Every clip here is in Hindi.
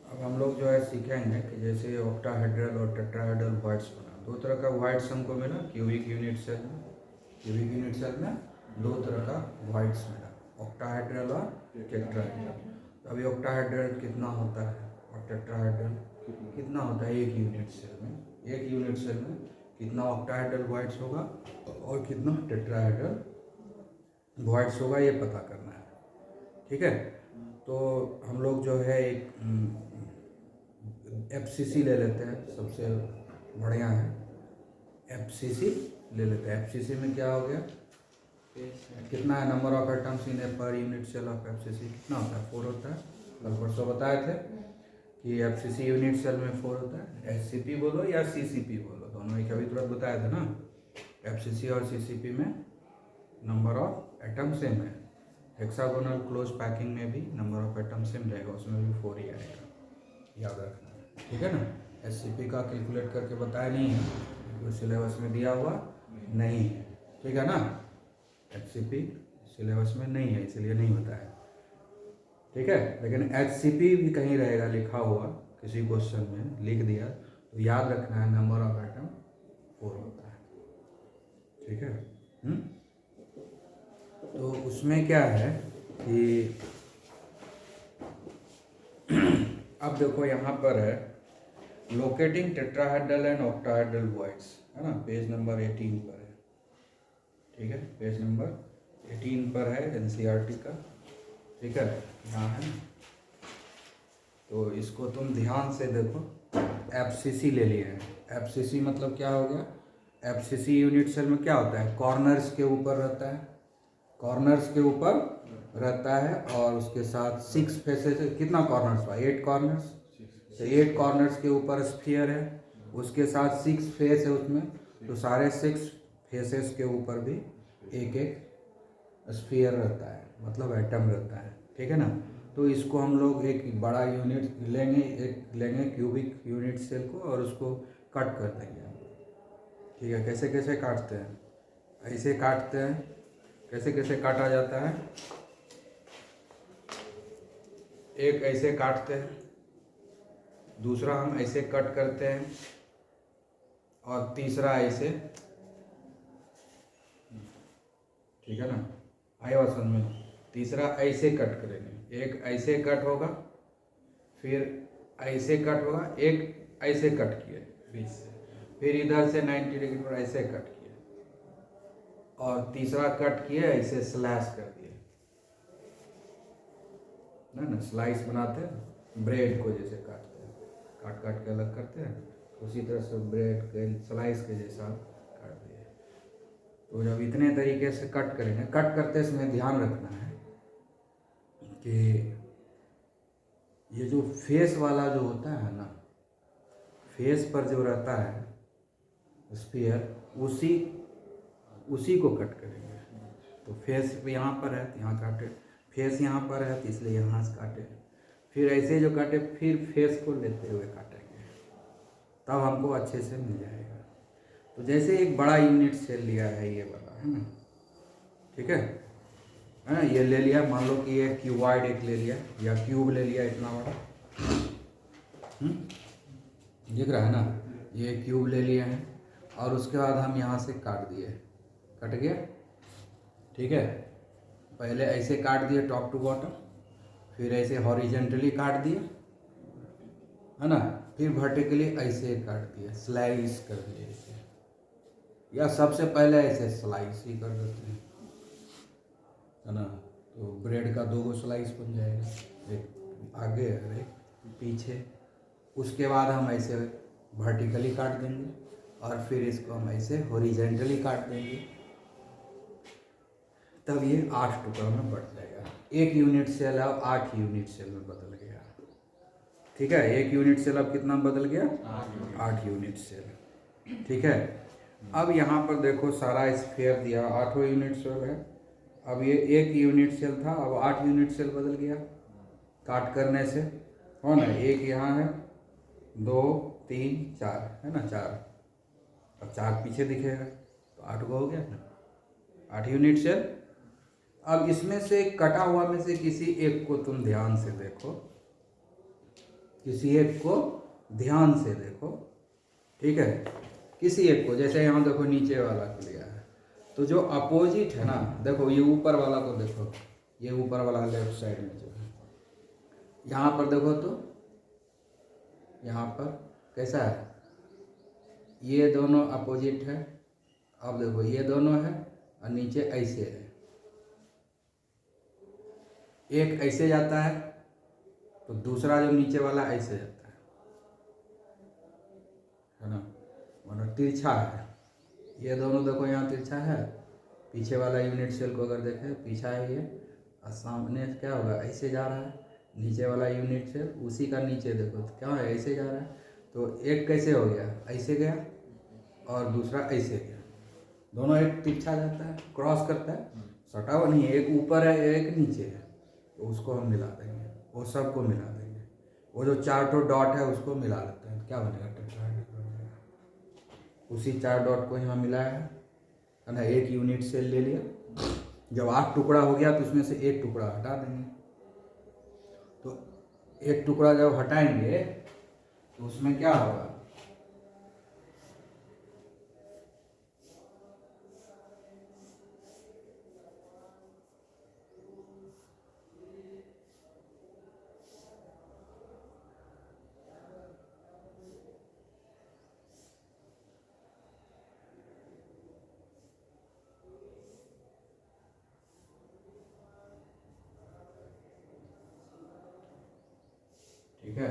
अब हम लोग जो है सीखेंगे कि जैसे ऑक्टाहेड्रल और टेट्राहेड्रल वॉइड्स बना, दो तरह का वॉइड्स हमको मिला क्यूबिक यूनिट सेल में। क्यूबिक यूनिट सेल में दो तरह का वॉइड्स मिला, ऑक्टाहेड्रल और टेट्राहेड्रल। तो अभी ऑक्टाहेड्रल कितना होता है और टेट्राहेड्रल कितना होता है एक यूनिट सेल में, एक यूनिट सेल में कितना ऑक्टाहेड्रल वॉइड्स होगा और कितना टेट्राहेड्रल वॉइड्स होगा, ये पता करना है। ठीक है, तो हम लोग जो है एक FCC ले लेते हैं, सबसे बढ़िया है FCC ले लेते हैं। FCC में क्या हो गया, कितना है number of atoms in a per unit cell of FCC कितना होता है, 4 होता है। कल परसों बताए थे कि FCC यूनिट सेल में 4 होता है। SCP बोलो या CCP बोलो, दोनों एक अभी तुरंत बताए थे ना। FCC और CCP में नंबर ऑफ एटम सेम है। हेक्सागोनल क्लोज पैकिंग में भी नंबर ऑफ एटम सेम रहेगा, उसमें भी 4 ही आएगा, याद रखना है। ठीक है ना। SCP का कैलकुलेट करके बताया नहीं है, तो सिलेबस में दिया हुआ नहीं है। ठीक है ना, HCP सिलेबस में नहीं है इसलिए नहीं बताया। ठीक है, लेकिन HCP भी कहीं रहेगा लिखा हुआ, किसी क्वेश्चन में लिख दिया तो याद रखना है नंबर ऑफ एटम 4 होता है। ठीक है। तो उसमें क्या है कि अब देखो यहाँ पर है locating tetrahedral and octahedral voids, है ना, पेज नंबर 18 पर है। ठीक है, पेज नंबर 18 पर है NCERT का। ठीक है, यहाँ है। तो इसको तुम ध्यान से देखो, FCC ले लिया है। FCC मतलब क्या हो गया, FCC यूनिट सेल में क्या होता है, कॉर्नर्स के ऊपर रहता है, कॉर्नर्स के ऊपर रहता है और उसके साथ 6 फेसेस, कितना कॉर्नर्स हुआ, 8 कॉर्नर्स। तो 8 कॉर्नर्स के ऊपर स्फीयर है, उसके साथ 6 फेस है उसमें, तो सारे 6 फेसेस के ऊपर भी एक एक स्फीयर रहता है, मतलब एटम रहता है। ठीक है ना। तो इसको हम लोग एक बड़ा यूनिट लेंगे, एक लेंगे क्यूबिक यूनिट सेल को और उसको कट कर देंगे। ठीक है, कैसे कैसे काटते हैं, ऐसे काटते हैं, कैसे कैसे काटा जाता है, एक ऐसे काटते हैं, दूसरा हम ऐसे कट करते हैं और तीसरा ऐसे। ठीक है ना, आए बात समझ में। तीसरा ऐसे कट करेंगे, एक ऐसे कट होगा, फिर ऐसे कट होगा, एक ऐसे कट किए बीच से, फिर इधर से 90 डिग्री पर ऐसे कट किए और तीसरा कट किए ऐसे स्लैश कर दिए ना, स्लाइस बनाते हैं ब्रेड को जैसे काटते हैं, काट काट के अलग करते हैं, उसी तरह से ब्रेड के स्लाइस के जैसा काट दिए। तो जब इतने तरीके से कट करेंगे, कट करते समय ध्यान रखना है कि ये जो फेस वाला जो होता है ना, फेस पर जो रहता है स्फीयर, उसी को कट करेंगे। तो फेस यहाँ पर है तो यहाँ काटे, फेस यहाँ पर है तो इसलिए यहाँ से काटे, फिर ऐसे जो काटे फिर फेस को लेते हुए काटेंगे, तब हमको अच्छे से मिल जाएगा। तो जैसे एक बड़ा यूनिट सेल लिया है ये वाला, है ना, ठीक है ना, ये ले लिया, मान लो कि ये क्यूबॉइड एक ले लिया या क्यूब ले लिया इतना बड़ा, दिख रहा है ना, ये क्यूब ले लिया है और उसके बाद हम यहाँ से काट दिए, कट गया। ठीक है, पहले ऐसे काट दिए टॉप टू बॉटम, फिर ऐसे हॉरिजेंटली काट दिए, है ना, फिर वर्टिकली ऐसे काट दिए, स्लाइस कर दिए ऐसे, या सबसे पहले ऐसे स्लाइस ही कर देते हैं, है ना। तो ब्रेड का 2 स्लाइस बन जाएगा, एक आगे और एक पीछे। उसके बाद हम ऐसे वर्टिकली काट देंगे और फिर इसको हम ऐसे हॉरिजेंटली काट देंगे, तब ये 8 टुकड़ों में बढ़ जाएगा। एक यूनिट सेल अब 8 यूनिट सेल में बदल गया। ठीक है, एक यूनिट सेल अब कितना बदल गया, 8 यूनिट सेल। ठीक है, अब यहाँ पर देखो सारा स्फीयर दिया, 8 यूनिट सेल है। अब ये एक यूनिट सेल था, अब 8 यूनिट सेल बदल गया काट करने से, हो ना। एक यहाँ है, 2 3 4, है ना, 4, अब 4 पीछे दिखेगा तो 8 को हो गया ना, 8 यूनिट सेल। अब इसमें से कटा हुआ में से किसी एक को तुम ध्यान से देखो किसी एक को ध्यान से देखो, ठीक है, किसी एक को, जैसे यहाँ देखो नीचे वाला को लिया है, तो जो अपोजिट है ना, देखो ये ऊपर वाला को देखो, ये ऊपर वाला लेफ्ट साइड में जो है, यहाँ पर देखो तो यहाँ पर कैसा है, ये दोनों अपोजिट है। अब देखो ये दोनों है और नीचे ऐसे है, एक ऐसे जाता है तो दूसरा जो नीचे वाला ऐसे जाता है ना, मतलब तिरछा है। ये दोनों देखो यहाँ तिरछा है, पीछे वाला यूनिट सेल को अगर देखें पीछा है ये, और सामने क्या होगा, ऐसे जा रहा है, नीचे वाला यूनिट सेल उसी का नीचे देखो तो क्या है, ऐसे जा रहा है। तो एक कैसे हो गया, ऐसे गया और दूसरा ऐसे गया, दोनों एक तिरछा जाता है, क्रॉस करता है, सटा हुआ नहीं है, एक ऊपर है एक नीचे है, तो उसको हम मिला देंगे, वो सबको मिला देंगे, वो जो 4 तो डॉट है उसको मिला लेते हैं, क्या बनेगा, टेट्राहेड्रल बनेगा। उसी 4 डॉट को यहाँ मिलाया है ना, एक यूनिट सेल ले लिया, जब 8 टुकड़ा हो गया तो उसमें से एक टुकड़ा हटा देंगे। तो एक टुकड़ा जब हटाएंगे तो उसमें क्या होगा, ठीक है।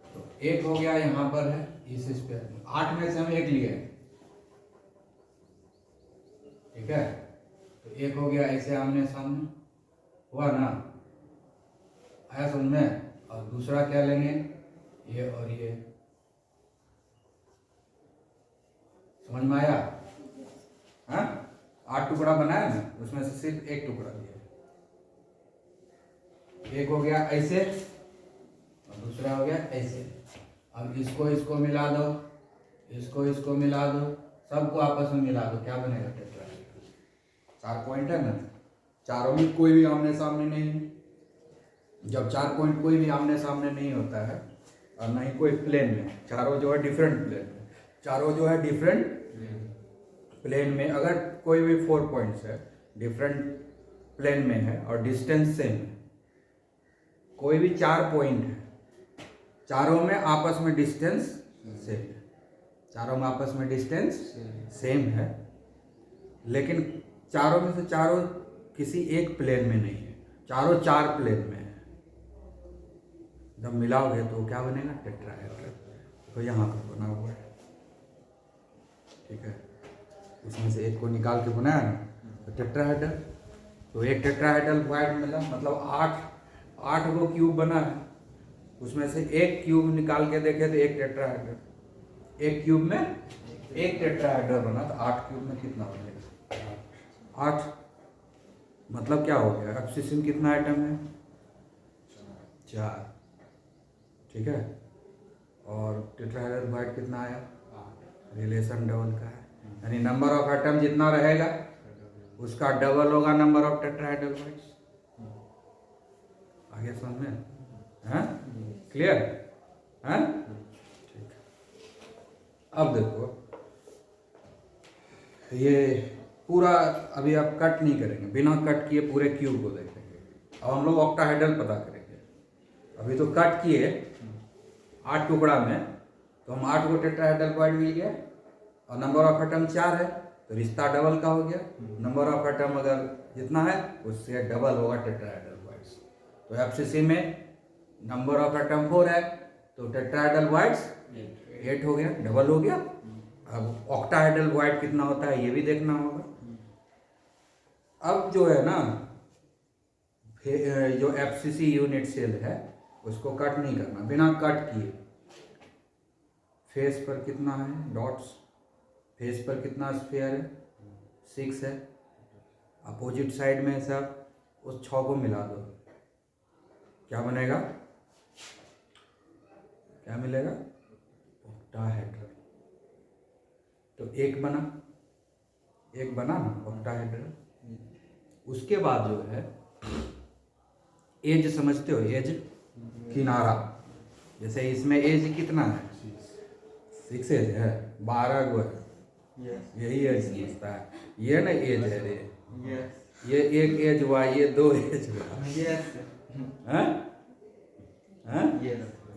तो एक हो गया यहाँ पर है इस स्पेयर में, 8 में से हम एक लिए, ठीक है। तो एक हो गया ऐसे आमने सामने, हुआ ना, आया समझ में। और दूसरा क्या लेंगे, ये और ये, समझ में आया, हाँ। 8 टुकड़ा बनाया ना, उसमें से सिर्फ एक टुकड़ा लिया, एक हो गया ऐसे और दूसरा हो गया ऐसे। अब इसको इसको मिला दो, इसको इसको मिला दो, सबको आपस में मिला दो, क्या बनेगा, टेट्राहेड्रल। 4 पॉइंट है ना, चारों में कोई भी आमने सामने नहीं है। जब 4 पॉइंट कोई भी आमने सामने नहीं होता है और ना ही कोई प्लेन में, चारों जो है डिफरेंट प्लेन में, चारों जो है डिफरेंट प्लेन में, अगर कोई भी 4 पॉइंट्स है डिफरेंट प्लेन में है और डिस्टेंस सेम है, कोई भी 4 पॉइंट है, चारों में आपस में डिस्टेंस सेम है, चारों में आपस में डिस्टेंस सेम है, लेकिन चारों में से चारों किसी एक प्लेन में नहीं है, चारों 4 प्लेन में है। जब मिलाओगे तो क्या बनेगा, टेट्राहेड्रल। तो यहाँ पर बना हुआ है, ठीक है। उसमें से एक को निकाल के बनाया ना, तो टेट्राहेड्रल। तो एक टेट्राहेड्रल वाइड मिला, मतलब 8 वो क्यूब बना है, उसमें से एक क्यूब निकाल के देखे तो एक टेट्राहेड्रल, एक क्यूब में एक टेट्राहेड्रल बना, तो 8 क्यूब में कितना बनेगा, 8। मतलब क्या हो गया, एब्सिस में कितना आइटम है, 4, ठीक है। और टेट्राहेड्रल वाइड कितना आया, रिलेशन डबल का है, यानी नंबर ऑफ एटम जितना रहेगा उसका डबल होगा नंबर ऑफ टेट्राहेड्रल वाइड्स। आगे समझ में, हैं, क्लियर, हैं, ठीक। अब देखो ये पूरा अभी आप कट नहीं करेंगे, बिना कट किए पूरे क्यूब को देखेंगे। अब हम लोग ऑक्टाहेड्रल पता करेंगे, अभी तो कट किए 8 टुकड़ा में, तो हम 8 को टेट्राहेड्रल वाइड मिल गया और नंबर ऑफ एटम 4 है, तो रिश्ता डबल का हो गया। नंबर ऑफ एटम अगर जितना है उससे डबल होगा टेट्राहेड्रल वाइड्स। तो एफसीसी में नंबर ऑफ एटम 4 है, तो टेट्राहेड्रल वाइड्स 8 हो गया, डबल हो गया। अब ऑक्टाहेड्रल वाइड कितना होता है ये भी देखना होगा। अब जो है ना, जो एफसीसी यूनिट सेल है उसको कट नहीं करना, बिना कट किए। फेस पर कितना है डॉट्स, फेस पर कितना स्फीयर है, 6 है। अपोजिट साइड में सब उस 6 को मिला दो, क्या बनेगा, क्या मिलेगा, ऑक्टाहेड्रल। तो एक बना ना ऑक्टाहेड्रल। उसके बाद जो है एज, समझते हो एज, किनारा, जैसे इसमें एज कितना है, 6 एज है, 12 गो है, यही एज समझता है, ये ना एज है रे, ये एक एज हुआ, ये 2 एज हुआ, हाँ हाँ,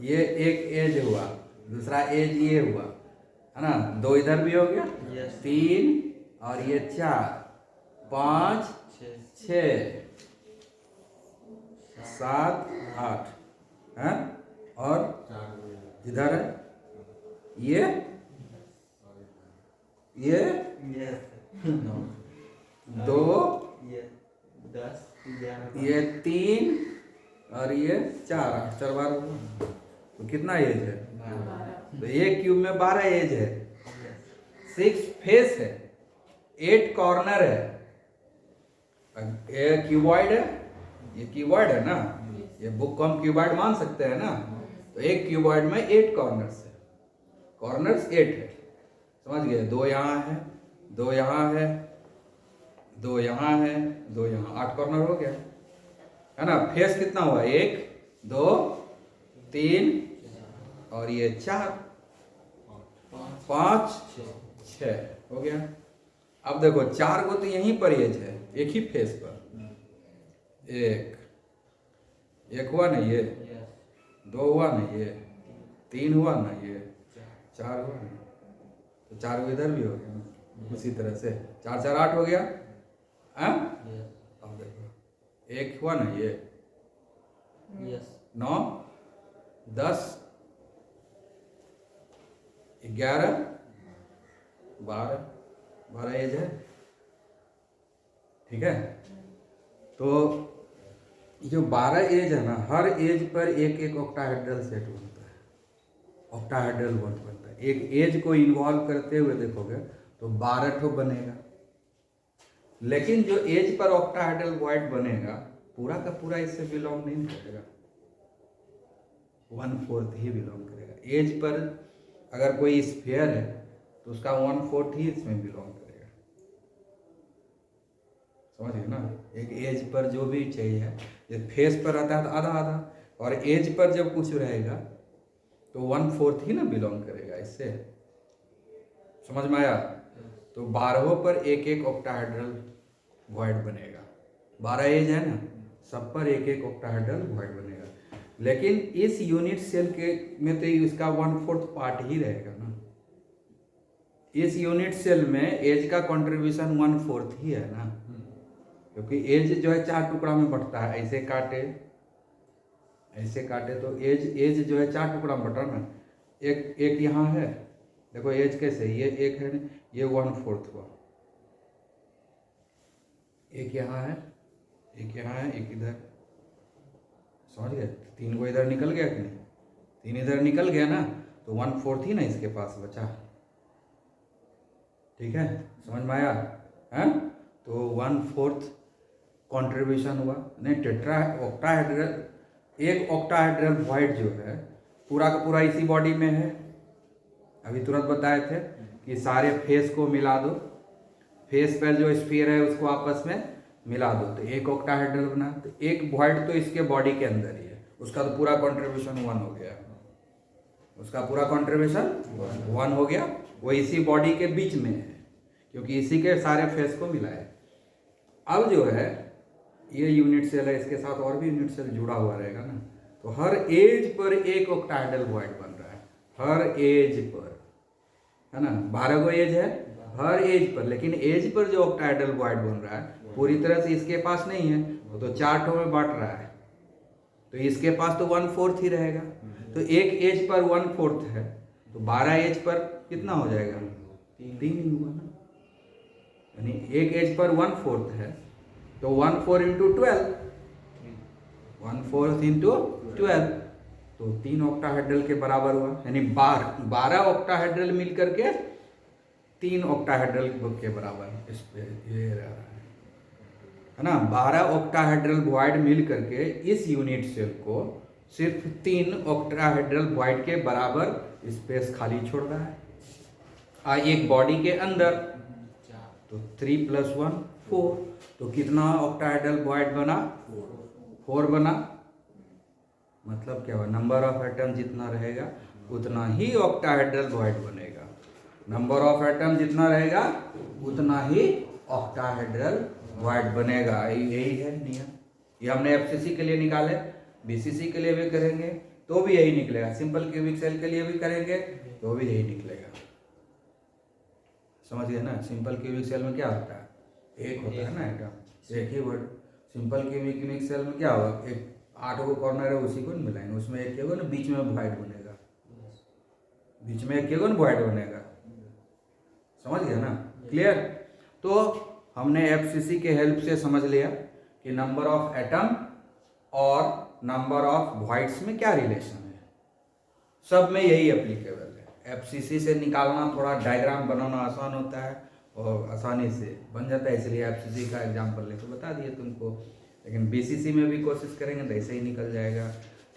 ये एक एज हुआ, दूसरा एज ये हुआ, है ना, 2 इधर भी हो गया, 3 और ये 4, 5 6 7 8 है, और इधर है ये 2, ये 3 और ये 4 बार हुआ, तो कितना एज है, तो एक क्यूब में 12 एज है, 6 फेस है, 8 कॉर्नर है, ये क्यूबॉइड है, ये क्यूबॉइड है ना, ये बुक को हम क्यूबॉइड मान सकते हैं ना, तो एक क्यूबॉइड में 8 कॉर्नर्स है, कॉर्नर्स 8 है, समझ गए, 2 यहाँ है, 2 यहाँ है, 2 यहाँ है, 2 यहाँ, 8 कॉर्नर हो गया, है ना। फेस कितना हुआ, 1 2 3 और ये 4 5 6 हो गया। अब देखो 4 को तो यहीं पर एज है, एक ही फेस पर, एक हुआ ना, ये 2 हुआ ना, ये 3 हुआ ना, ये 4 हुआ ना, तो 4 इधर भी हो गया ना, उसी तरह से 4 4 8 हो गया, हाँ। अब देखो 1 हुआ ना, ये 9 10 11 12 एज है, ठीक है। तो जो 12 एज है ना, हर एज पर एक एक ऑक्टाहेड्रल सेट बनता है, ऑक्टाहेड्रल बॉन्ड बनता है, एक एज को इन्वॉल्व करते हुए देखोगे तो 12 ठो बनेगा, लेकिन जो एज पर ऑक्टाहेड्रल वॉइड बनेगा पूरा का पूरा इससे बिलोंग नहीं करेगा, 1/4 ही बिलोंग करेगा। एज पर अगर कोई स्फीयर है तो उसका 1/4 ही इसमें बिलोंग करेगा, समझ गए ना। एक एज पर जो भी चाहिए, जब फेस पर रहता है तो आधा आधा, और एज पर जब कुछ रहेगा तो 1/4 ही ना बिलोंग करेगा, इससे समझ में आया। तो 12 पर एक एक ऑक्टाहेड्रल वॉइड बनेगा, 12 एज है ना, सब पर एक एक ऑक्टाहेड्रल वॉइड बनेगा, लेकिन इस यूनिट सेल के में तो इसका 1/4 पार्ट ही रहेगा ना, इस यूनिट सेल में एज का कंट्रीब्यूशन 1/4 ही है ना, क्योंकि एज जो है 4 टुकड़ा में बंटता है, ऐसे काटे तो एज जो है 4 टुकड़ा में बटा ना, एक यहाँ है, देखो एज कैसे, ये एक है, ये 1/4 हुआ, एक यहाँ है, एक यहाँ है, एक इधर, समझ गए, 3 को इधर निकल गया कि नहीं, 3 इधर निकल गया ना, तो 1/4 ही ना इसके पास बचा, ठीक है, समझ में आया है। तो 1/4 कंट्रीब्यूशन हुआ, नहीं टेट्रा ऑक्टाहेड्रल, एक ऑक्टाहेड्रल वॉइड जो है पूरा का पूरा इसी बॉडी में है, अभी तुरंत बताए थे कि सारे फेस को मिला दो, फेस पर जो स्फीयर है उसको आपस में मिला दो तो एक ऑक्टाहेड्रल बना, तो एक वॉइड तो इसके बॉडी के अंदर ही है, उसका तो पूरा कंट्रीब्यूशन 1 हो गया, उसका पूरा कंट्रीब्यूशन 1 हो गया, वो इसी बॉडी के बीच में है क्योंकि इसी के सारे फेस को मिला है। अब जो है ये यूनिट सेल है, इसके साथ और भी यूनिट सेल जुड़ा हुआ रहेगा ना, तो हर एज पर एक ऑक्टाहेड्रल वॉइड बन रहा है, हर एज पर, है ना, 12 को एज है हर एज पर, लेकिन एज पर जो ऑक्टाहेड्रल वॉइड बन रहा है पूरी तरह से इसके पास नहीं है, वो तो 4 ठो में बांट रहा है, तो इसके पास तो 1/4 ही रहेगा, तो एक एज पर 1/4 है, तो 12 एज पर कितना हो जाएगा, 3 ही हुआ ना, यानी एक एज पर 1/4 है, तो 1/4 × 12, 1/4 × 12, तो 3 ऑक्टाहेड्रल के बराबर हुआ, यानी 12 ऑक्टाहेड्रल मिल करके 3 ऑक्टाहेड्रल के बराबर इस पे ये रह रहा है ना, 12 ऑक्टाहेड्रल वॉइड मिल करके इस यूनिट सेल को सिर्फ 3 ऑक्टाहेड्रल वॉइड के बराबर स्पेस खाली छोड़ रहा है, एक बॉडी के अंदर, तो 3 + 1 4, तो कितना ऑक्टाहेड्रल वॉइड बना, 4 बना, मतलब क्या हुआ, नंबर ऑफ एटम जितना रहेगा उतना ही ऑक्टाहेड्रल वॉइड बनेगा। नंबर ऑफ एटम जितना रहेगा उतना ही ऑक्टाहेड्रल वॉइड बनेगा। यही है नियम। ये हमने एफसीसी के लिए निकाले, बीसीसी के लिए भी करेंगे तो भी यही निकलेगा, सिंपल क्यूबिक सेल के लिए भी करेंगे तो भी यही निकलेगा। समझ गए ना? सिंपल क्यूबिक सेल में क्या होता है, एक होता है ना एटम, एक ही वर्ड। सिंपल क्यूबिक सेल में क्या होगा, एक 8 को कॉर्नर है उसी को मिलाएंगे, उसमें एक होगा ना बीच में वॉइड बनेगा, बीच में एक होगा ना वॉइड बनेगा। समझ गया ना? क्लियर? तो हमने एफसीसी के हेल्प से समझ लिया कि नंबर ऑफ एटम और नंबर ऑफ वॉइड्स में क्या रिलेशन है। सब में यही एप्लीकेबल है। एफसीसी से निकालना थोड़ा डायग्राम बनाना आसान होता है और आसानी से बन जाता है, इसलिए एफसीसी का एग्जाम्पल लेकर बता दिए तुमको। लेकिन बीसीसी में भी कोशिश करेंगे तो ऐसे ही निकल जाएगा।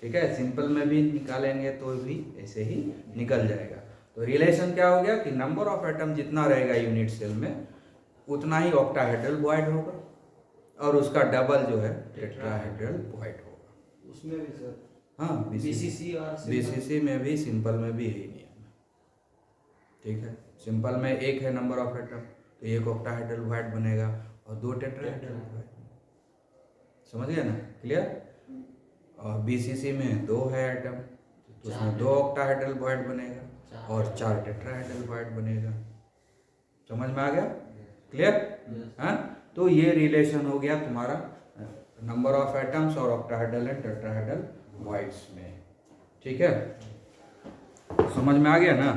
ठीक है? सिंपल में भी निकालेंगे तो भी ऐसे ही निकल जाएगा। तो रिलेशन क्या हो गया कि नंबर ऑफ एटम जितना रहेगा यूनिट सेल में उतना ही ऑक्टाहेड्रल वॉइड होगा और उसका डबल जो है टेट्राहेड्रल वॉइड होगा। उसमें भी सर हाँ, बीसीसी और बीसीसी में भी, सिंपल में भी यही नियम है। ठीक है? सिंपल में एक है नंबर ऑफ एटम तो एक ऑक्टाहेड्रल वॉइड बनेगा और 2 टेट्राहेड्रल वॉइड। समझ गए ना? क्लियर? और बीसीसी में 2 है एटम तो उसमें 2 ऑक्टाहेड्रल वॉइड बनेगा और 4 टेट्राहेड्रल वॉइड बनेगा। समझ में आ गया? क्लियर? हाँ, तो ये रिलेशन हो गया तुम्हारा नंबर ऑफ एटम्स और ऑक्टाहेड्रल एंड टेट्राहेड्रल वॉइड्स में। ठीक है? समझ में आ गया ना?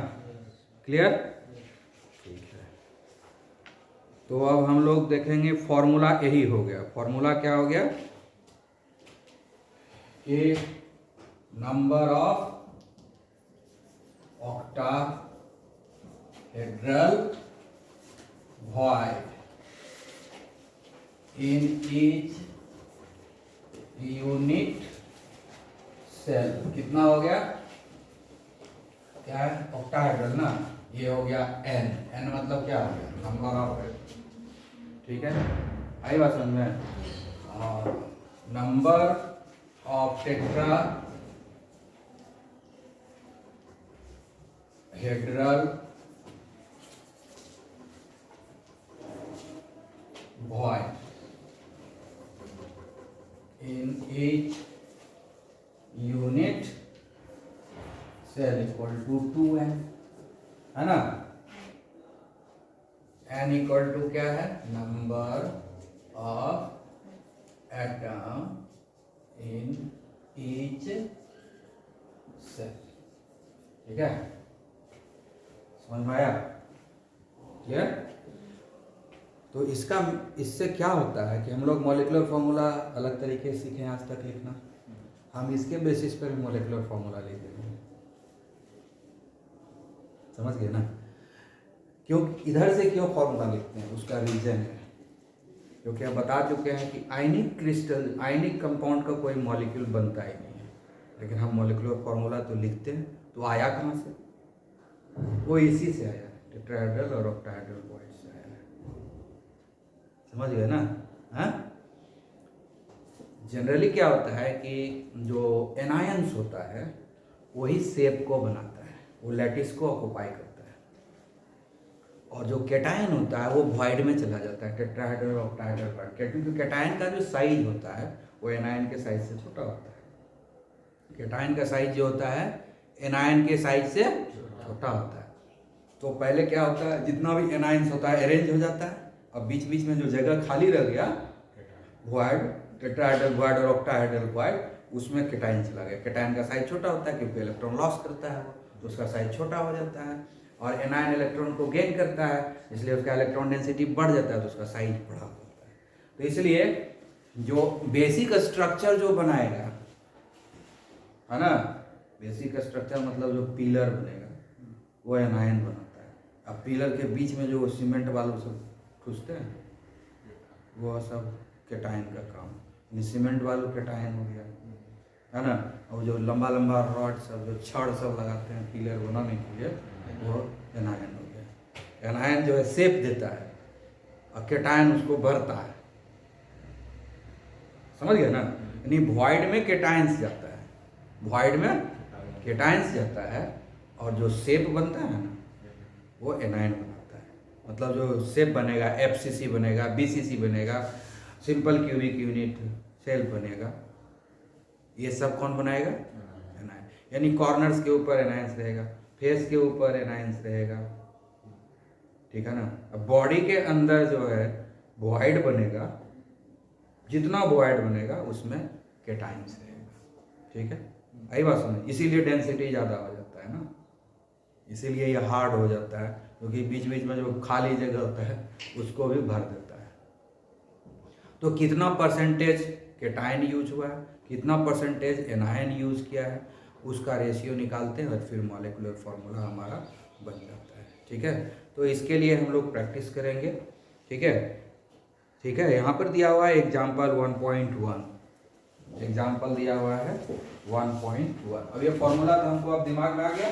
क्लियर? ठीक है। तो अब हम लोग देखेंगे फॉर्मूला, यही हो गया। फॉर्मूला क्या हो गया कि number of octahedral void in each unit cell कितना हो गया, क्या है, octahedral ना, ये हो गया n। n मतलब क्या हो गया, नंबर ऑफ, ठीक है, आई बात समझ में। और number of tetrahedral void in each unit cell equal to 2n, है ना। n इक्वल टू क्या है, number of atom in each cell. ठीक है, समझ में आया? क्लियर? तो इससे क्या होता है कि हम लोग मॉलिक्यूलर फॉर्मूला अलग तरीके से सीखे आज तक लिखना, हम इसके बेसिस पर भी मॉलिक्यूलर फॉर्मूला लिख देंगे। समझ गए ना? क्यों इधर से क्यों फॉर्मूला लिखते हैं, उसका रीजन है क्योंकि हम बता चुके हैं कि आयनिक क्रिस्टल, आयनिक कंपाउंड का कोई मॉलिक्यूल बनता ही नहीं है, लेकिन हम मॉलिक्यूलर फॉर्मूला तो लिखते हैं। तो आया कहाँ से, वो इसी से आया, टेट्राहेड्रल और ऑक्टाहेड्रल वॉइड से आया है। समझ गए ना? हाँ, जनरली क्या होता है कि जो एनायंस होता है वही शेप को बनाता है, वो लैटिस को ऑक्युपाई करता है, और जो कैटायन होता है वो वॉइड में चला जाता है, टेट्राहेड्रल और ऑक्टाहेड्रल वॉइड। क्योंकि कैटायन का जो साइज होता है वो एनायन के साइज से छोटा होता है। कैटायन का साइज जो होता है एनायन के साइज से छोटा होता है। तो पहले क्या होता है, जितना भी एनायंस होता है अरेंज हो जाता है, और बीच बीच में जो जगह खाली रह गया, वॉइड, टेट्राहेड्रल वॉइड और ऑक्टाहेड्रल वॉइड, उसमें कैटायन चला गया। कैटायन का साइज छोटा होता है क्योंकि इलेक्ट्रॉन लॉस करता है, तो उसका साइज छोटा हो जाता है, और एनायन इलेक्ट्रॉन को गेन करता है, इसलिए उसका इलेक्ट्रॉन डेंसिटी बढ़ जाता है, तो उसका साइज बड़ा होता है। तो इसलिए जो बेसिक स्ट्रक्चर जो बनाएगा, है ना, बेसिक स्ट्रक्चर मतलब जो पिलर बनेगा वो एनायन बनाता है। अब पिलर के बीच में जो सीमेंट वालों सब ठूसते हैं वो सब कैटायन का काम, सीमेंट वालों कैटायन हो गया, है ना। और जो लंबा लंबा रॉड सब, जो छड़ सब लगाते हैं पिलर बनाने के लिए, वो एनायन हो गया। एनायन जो है शेप देता है और कैटायन उसको भरता है। समझ गया ना? यानी वॉइड में कैटायंस जाता है वॉइड में केटाइंस जाता है और जो शेप बनता है ना वो एनायन बनाता है। मतलब जो शेप बनेगा FCC बनेगा, BCC बनेगा, सिंपल क्यूबिक यूनिट सेल बनेगा, ये सब कौन बनाएगा? एनायन। यानी कॉर्नर्स के ऊपर एनायंस रहेगा, फेस के ऊपर एनायंस रहेगा, ठीक है ना। अब बॉडी के अंदर जो है वॉइड बनेगा, जितना वॉइड बनेगा उसमें केटाइंस रहेगा, ठीक है। आई बात समझ? इसीलिए डेंसिटी ज़्यादा हो जाता है ना, इसीलिए ये हार्ड हो जाता है, क्योंकि बीच बीच में जो खाली जगह होता है उसको भी भर देता है। तो कितना परसेंटेज केटाइन यूज हुआ है, कितना परसेंटेज एनायन यूज किया है, उसका रेशियो निकालते हैं और फिर मॉलिक्यूलर फार्मूला हमारा बन जाता है, ठीक है। तो इसके लिए हम लोग प्रैक्टिस करेंगे, ठीक है। ठीक है, यहाँ पर दिया हुआ है एग्जाम्पल 1.1, एग्जाम्पल दिया हुआ है 1.1। अब ये फॉर्मूला तो हमको अब दिमाग में आ गया।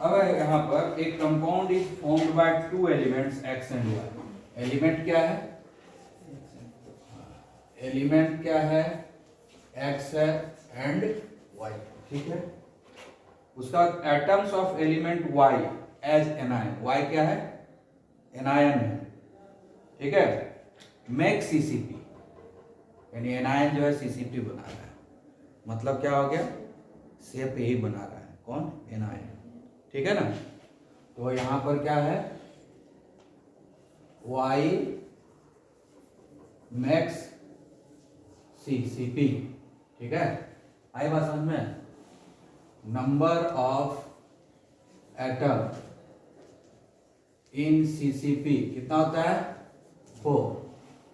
अब यहाँ पर एक compound is formed by two elements x and y। Element क्या है? एलिमेंट क्या है? x है एंड y, ठीक है। उसका atoms of element y as anion, y क्या है? एनायन है, ठीक है। मेक CCP, यानी एनायन जो है CCP बना रहा है, मतलब क्या हो गया? शेप यही बना रहा है, कौन? एनायन, ठीक है ना। तो यहां पर क्या है? Y मैक्स CCP, ठीक है। आई बात समझ में? Number of atom in CCP कितना होता है? 4।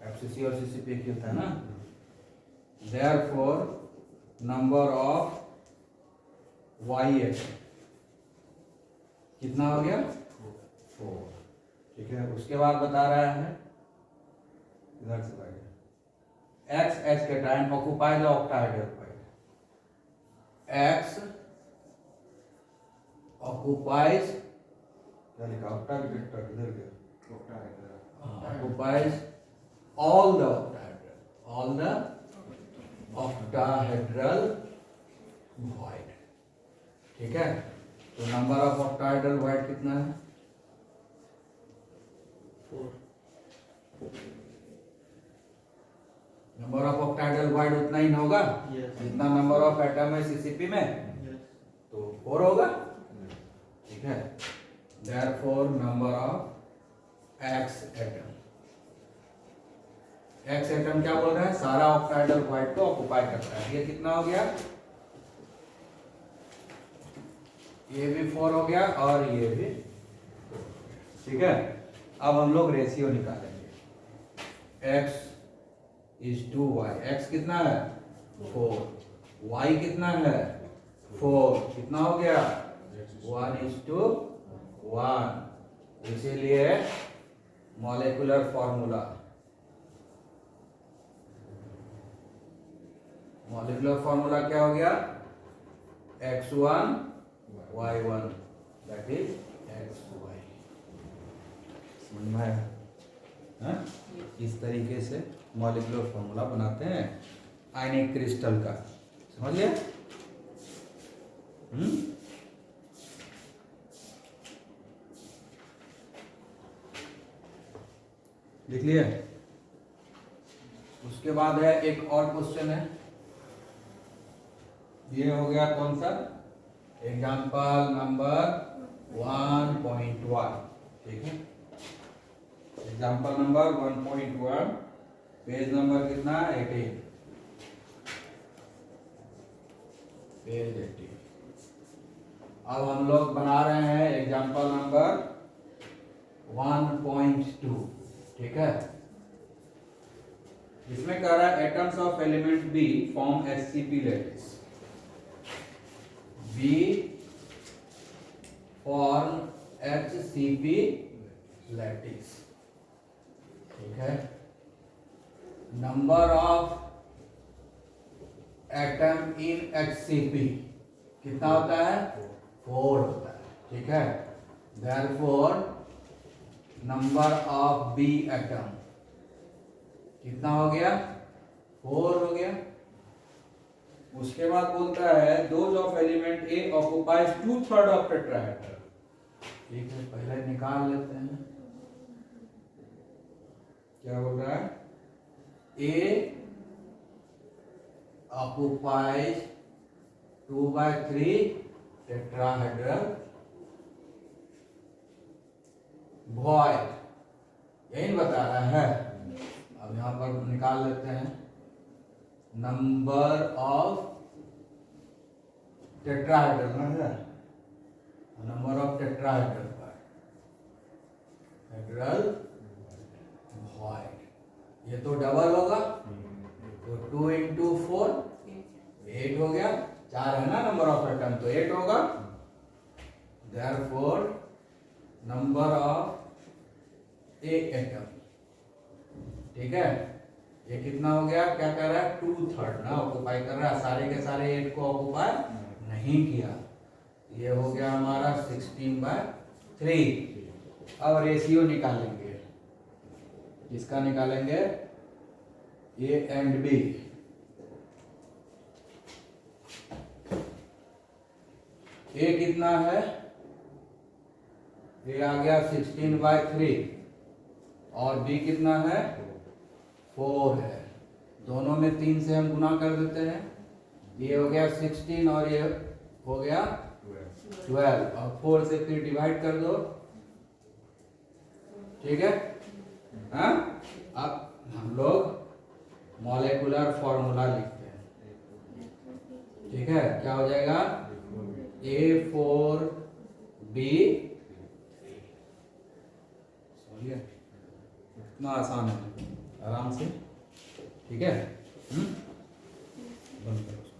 FCC और CCP एक ही होता है ना। Therefore number of Y atom कितना हो गया? 4, ठीक है। उसके बाद बता रहा है इधर से X H के time occupy the octahedral part, X occupies, क्या लिखा? ऑक्टाहेड्रल, इधर गया, occupies all the octahedral, all the octahedral void, ठीक है। तो नंबर ऑफ ऑक्टाहेड्रल वॉइड कितना है? 4। नंबर ऑफ ऑक्टाहेड्रल वॉइड उतना ही होगा जितना नंबर ऑफ एटम है CCP में, तो 4 होगा, ठीक है। Therefore number of X atom, X atom क्या बोल रहा है? सारा ऑक्टाहेड्रल वॉइड को ऑक्युपाई करता है। ये कितना हो गया? ये भी 4 हो गया और ये भी, ठीक है। अब हम लोग रेशियो निकालेंगे, x is to y। x कितना है? 4। y कितना है? 4। कितना हो गया? 1:1। इसीलिए मॉलिक्यूलर फॉर्मूला, मॉलिक्यूलर फॉर्मूला क्या हो गया? x1 y1 that is xy। समझ में आया? हाँ? इस तरीके से मॉलिक्यूलर फॉर्मूला बनाते हैं आयनिक क्रिस्टल का, समझ लिया? लिख लिए? उसके बाद है एक और क्वेश्चन है, ये हो गया कौन सा? एग्जाम्पल नंबर 1.1, ठीक है। एग्जाम्पल नंबर 1.1, पेज नंबर कितना? 18, पेज 18। अब हम लोग बना रहे हैं एग्जाम्पल नंबर 1.2, ठीक है। इसमें कह रहा है atoms of element B form HCP lattice, B form HCP lattice, ठीक है। Number of atom in HCP कितना होता है? 4 होता है, ठीक है। Therefore number of B atom कितना हो गया, 4 हो गया। उसके बाद बोलता है those of element A occupies 2/3 of tetrahedral. ठीक है, पहले निकाल लेते हैं। क्या बोल रहा है, ए ऑक्युपाइज 2/3 टेट्राहेड्रल वॉइड, यही बता रहा है। अब यहां पर निकाल लेते हैं नंबर ऑफ टेट्राहेड्रल ना है, नंबर ऑफ टेट्राहेड्रल हेड्रल वॉइड, ये तो डबल होगा, तो 2 × 4 8 हो गया। 4 है ना नंबर ऑफ एटम, तो 8 होगा। Therefore number of A atom, ठीक है, ये कितना हो गया, क्या कर रहा है, 2/3 ना ऑक्युपाई कर रहा है, सारे के सारे 8 को ऑक्युपाई नहीं किया। ये हो गया हमारा 16/3। अब रेशियो निकालेंगे, किसका निकालेंगे, ए एंड बी। ए कितना है, ए आ गया 16/3 और बी कितना है, 4 है। दोनों में 3 से हम गुना कर देते हैं, ये हो गया 16 और ये हो गया 12 और 4 से फिर डिवाइड कर दो, ठीक है। हाँ, अब हम लोग मॉलिक्यूलर फॉर्मूला लिखते हैं, ठीक है। क्या हो जाएगा, A4B, समझिए इतना आसान है, आराम से, ठीक है। बंद करो।